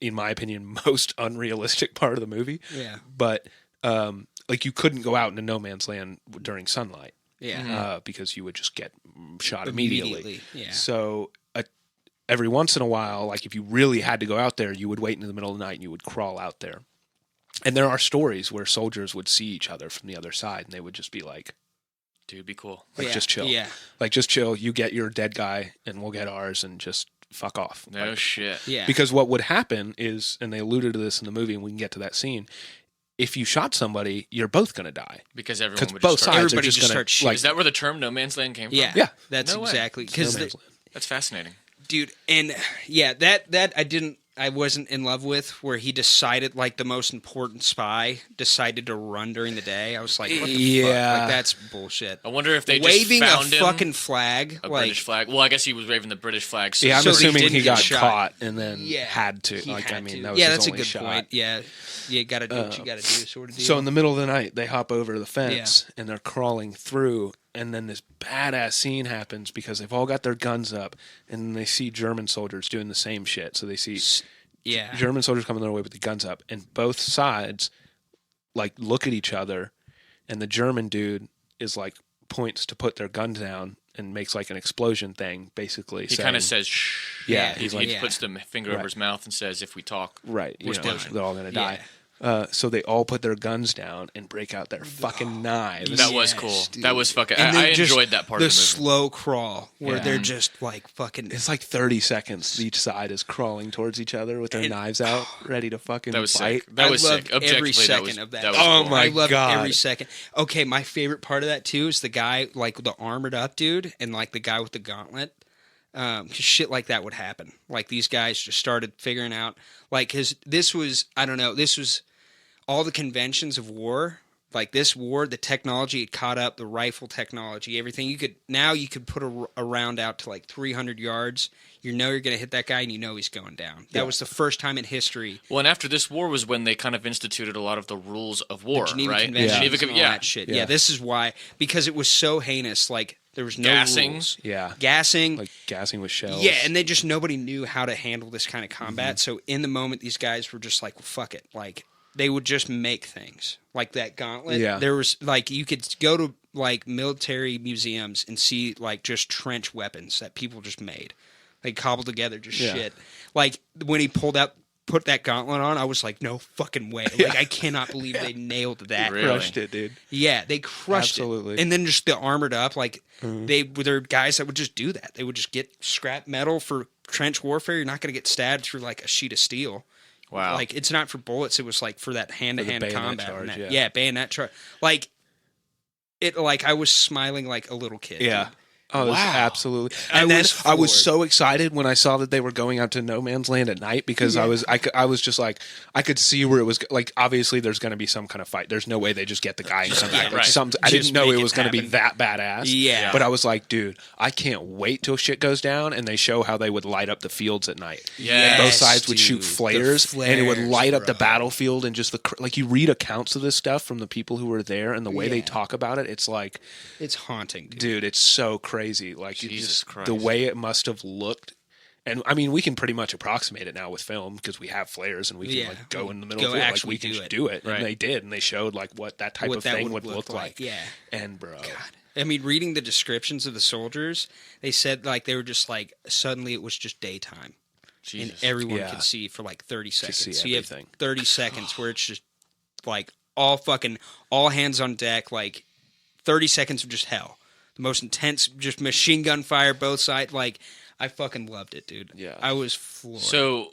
in my opinion, most unrealistic part of the movie. Yeah. But like you couldn't go out into no man's land during sunlight. Yeah. Because you would just get shot immediately. Yeah. So every once in a while, like if you really had to go out there, you would wait in the middle of the night and you would crawl out there. And there are stories where soldiers would see each other from the other side and they would just be like, dude, be cool. Like, just chill. Yeah. Like, just chill. You get your dead guy and we'll get ours and just fuck off. No like, shit. Yeah. Because what would happen is, and they alluded to this in the movie and we can get to that scene, if you shot somebody, you're both going to die. Because everyone would both just start... sides Everybody are just just going start to... shooting. Like, Is that where the term no man's land came from? Yeah. That's No way. exactly. No Because man's land. That's fascinating. dude, and yeah, that I wasn't in love with, where he decided, like, the most important spy decided to run during the day. I was like, what the fuck? Like, that's bullshit. I wonder if they waving just found a him fucking flag, a like, British flag. Well, I guess he was waving the British flag. So yeah, I'm so he assuming didn't he get got shot. caught and then Yeah, had to. he Like, had I mean, to. that was yeah, his that's a only good shot. point. Yeah, you got to do what you got to do, sort of deal. So in the middle of the night, they hop over the fence and they're crawling through, and then this badass scene happens because they've all got their guns up, and then they see German soldiers doing the same shit. So they see German soldiers coming their way with the guns up, and both sides like look at each other, and the German dude is like points to put their guns down and makes like an explosion thing, basically. he kind of says, shh. Yeah, He he's like, puts the finger over his mouth and says, if we talk, right, we're still they're all gonna die. So they all put their guns down and break out their fucking knives. That was cool. Dude. That was fucking... And I then just enjoyed that part of the movie. slow crawl where Yeah. they're just like fucking. It's like 30 seconds. Each side is crawling towards each other with their knives out, ready to fucking That was fight. sick. That I was loved sick. Objectively, every second of that. was Oh cool. my I loved God. every second. Okay, my favorite part of that too is the guy, like the armored up dude, and like the guy with the gauntlet. Because shit like that would happen. Like these guys just started figuring out, like, because this was, I don't know, this was all the conventions of war. Like this war, the technology had caught up, the rifle technology, everything. You could put a round out to like 300 yards. You know you're going to hit that guy, and you know he's going down. That was the first time in history. Well, and after this war was when they kind of instituted a lot of the rules of war, Geneva right? Convention, Geneva and all that shit. Yeah, this is why, because it was so heinous. Like there was no Gassing. rules. Yeah. Gassing, Like gassing with shells. yeah, and nobody knew how to handle this kind of combat. Mm-hmm. So in the moment, these guys were just like, well, fuck it. Like they would just make things like that gauntlet. Yeah. There was like you could go to like military museums and see like just trench weapons that people just made. They cobbled together just shit. Like when he put that gauntlet on, I was like, no fucking way. Like I cannot believe they nailed that. Really? Crushed it, dude. Yeah, they crushed Absolutely. it. And then just the armored up, like they're guys that would just do that. They would just get scrap metal for trench warfare. You're not going to get stabbed through like a sheet of steel. Wow. Like it's not for bullets. It was like for that hand-to-hand bayonet combat. charge, and that, yeah. bayonet charge. Like it. Like I was smiling like a little kid. Yeah. dude. Oh, Wow. absolutely. I And then was I was floored. so excited when I saw that they were going out to no man's land at night because I was just like, I could see where it was like, obviously there's going to be some kind of fight. There's no way they just get the guy and come back. Like, right. I Just didn't know make it it was going to be happen. that badass. Yeah. But I was like, dude, I can't wait till shit goes down and they show how they would light up the fields at night. Yes, Both sides would shoot dude. flares, The and it would flares, light up the bro. battlefield and just like you read accounts of this stuff from the people who were there and the way they Yeah. talk about it. It's like, It's haunting, dude. dude, it's so crazy. Like you Jesus just Christ. the way it must have looked. And I mean, we can pretty much approximate it now with film because we have flares and we can Yeah. like go in the middle Go of it. Like actually we can do just it. do it. Right. And they did, and they showed like what that type What of that thing would would look look like. Yeah. And bro, I mean, reading the descriptions of the soldiers, they said like they were just like suddenly it was just daytime, Jesus. and everyone Yeah. could see for like 30 seconds. see So you have everything. 30 seconds where it's just like all hands on deck, like 30 seconds of just hell, the most intense, just machine gun fire both sides. Like I fucking loved it, dude. Yeah. I was floored. So